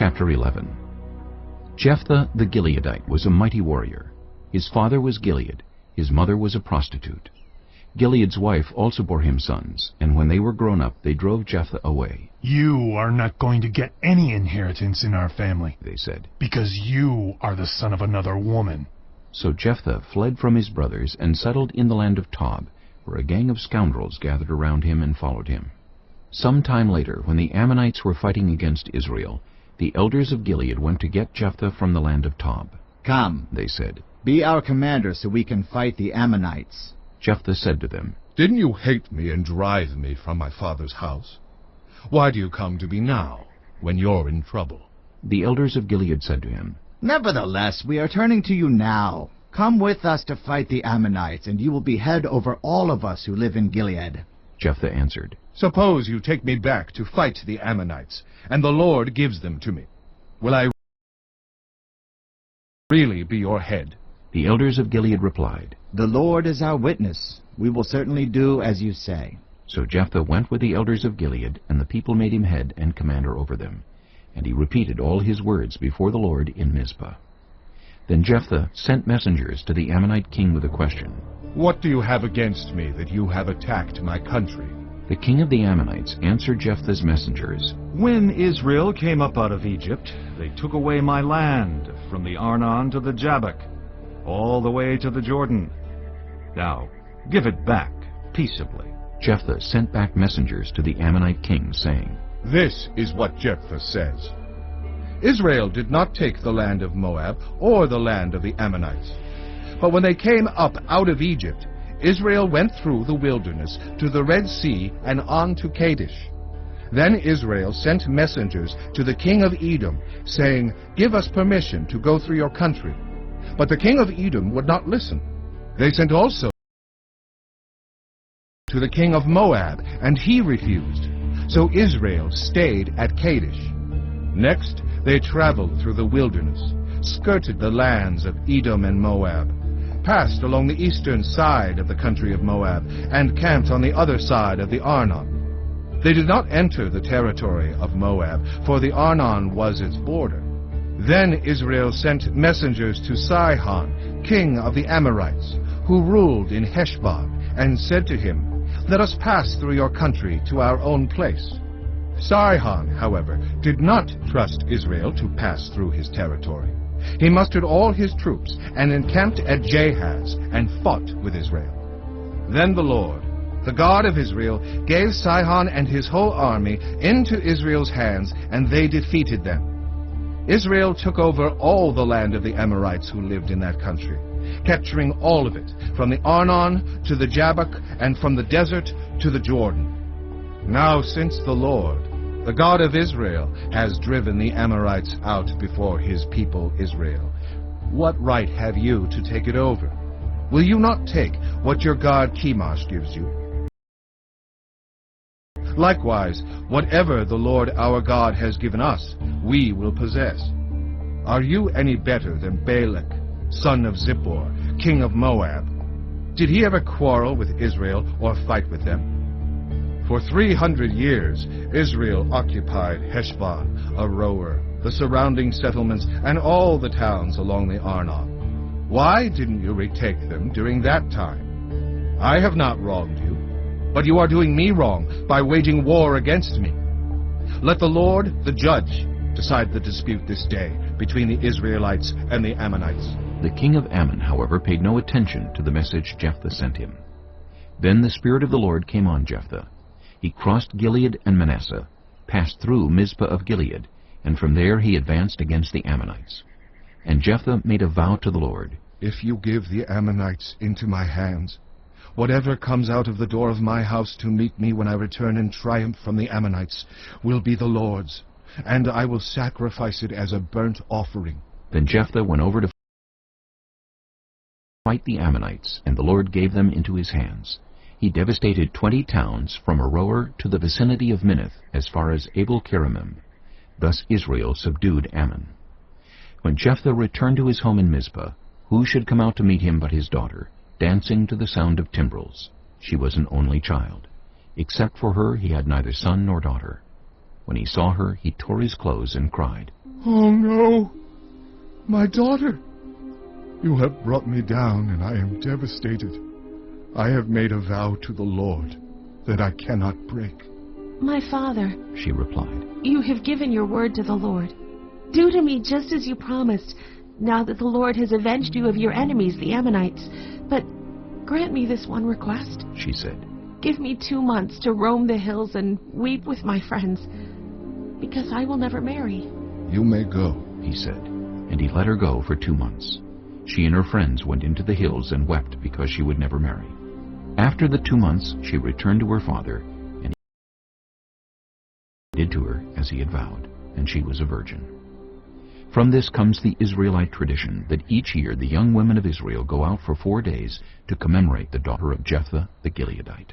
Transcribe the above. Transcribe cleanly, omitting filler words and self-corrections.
Chapter 11. Jephthah the Gileadite was a mighty warrior. His father was Gilead, his mother was a prostitute. Gilead's wife also bore him sons, and when they were grown up they drove Jephthah away. "You are not going to get any inheritance in our family," they said, "because you are the son of another woman." So Jephthah fled from his brothers and settled in the land of Tob, where a gang of scoundrels gathered around him and followed him. Some time later, when the Ammonites were fighting against Israel, the elders of Gilead went to get Jephthah from the land of Tob. "Come," they said, "be our commander so we can fight the Ammonites." Jephthah said to them, "Didn't you hate me and drive me from my father's house? Why do you come to me now, when you're in trouble?" The elders of Gilead said to him, "Nevertheless, we are turning to you now. Come with us to fight the Ammonites, and you will be head over all of us who live in Gilead." Jephthah answered, "Suppose you take me back to fight the Ammonites, and the Lord gives them to me. Will I really be your head?" The elders of Gilead replied, "The Lord is our witness. We will certainly do as you say." So Jephthah went with the elders of Gilead, and the people made him head and commander over them. And he repeated all his words before the Lord in Mizpah. Then Jephthah sent messengers to the Ammonite king with a question. "What do you have against me that you have attacked my country?" The king of the Ammonites answered Jephthah's messengers, "When Israel came up out of Egypt, they took away my land from the Arnon to the Jabbok, all the way to the Jordan. Now, give it back peaceably." Jephthah sent back messengers to the Ammonite king, saying, This is what Jephthah says. "Israel did not take the land of Moab or the land of the Ammonites. But when they came up out of Egypt, Israel went through the wilderness to the Red Sea and on to Kadesh. Then Israel sent messengers to the king of Edom, saying, 'Give us permission to go through your country.' But the king of Edom would not listen. They sent also to the king of Moab, and he refused. So Israel stayed at Kadesh. Next, they traveled through the wilderness, skirted the lands of Edom and Moab, passed along the eastern side of the country of Moab, and camped on the other side of the Arnon. They did not enter the territory of Moab, for the Arnon was its border. Then Israel sent messengers to Sihon, king of the Amorites, who ruled in Heshbon, and said to him, 'Let us pass through your country to our own place.' Sihon, however, did not trust Israel to pass through his territory. He mustered all his troops and encamped at Jahaz and fought with Israel. Then the Lord, the God of Israel, gave Sihon and his whole army into Israel's hands, and they defeated them. Israel took over all the land of the Amorites who lived in that country, capturing all of it, from the Arnon to the Jabbok, and from the desert to the Jordan. Now since the Lord, the God of Israel, has driven the Amorites out before his people Israel, what right have you to take it over? Will you not take what your god Chemosh gives you? Likewise, whatever the Lord our God has given us, we will possess. Are you any better than Balak, son of Zippor, king of Moab? Did he ever quarrel with Israel or fight with them? For 300 years Israel occupied Heshbon, Aroer, the surrounding settlements, and all the towns along the Arnon. Why didn't you retake them during that time? I have not wronged you, but you are doing me wrong by waging war against me. Let the Lord, the judge, decide the dispute this day between the Israelites and the Ammonites." The king of Ammon, however, paid no attention to the message Jephthah sent him. Then the Spirit of the Lord came on Jephthah. He crossed Gilead and Manasseh, passed through Mizpah of Gilead, and from there he advanced against the Ammonites. And Jephthah made a vow to the Lord, "If you give the Ammonites into my hands, whatever comes out of the door of my house to meet me when I return in triumph from the Ammonites will be the Lord's, and I will sacrifice it as a burnt offering." Then Jephthah went over to fight the Ammonites, and the Lord gave them into his hands. He devastated 20 towns from Aroer to the vicinity of Minnith as far as Abel-Keramim. Thus Israel subdued Ammon. When Jephthah returned to his home in Mizpah, who should come out to meet him but his daughter, dancing to the sound of timbrels? She was an only child. Except for her he had neither son nor daughter. When he saw her, he tore his clothes and cried. Oh no, my daughter! You have brought me down, and I am devastated. I have made a vow to the Lord that I cannot break. My father, she replied. you have given your word to the Lord. Do to me just as you promised, now that the Lord has avenged you of your enemies, the Ammonites. But grant me this one request, she said. Give me 2 months to roam the hills and weep with my friends, because I will never marry. You may go, he said, and he let her go for 2 months. She and her friends went into the hills and wept because she would never marry. After the 2 months, she returned to her father, and he did to her as he had vowed, and she was a virgin. From this comes the Israelite tradition that each year the young women of Israel go out for 4 days to commemorate the daughter of Jephthah the Gileadite.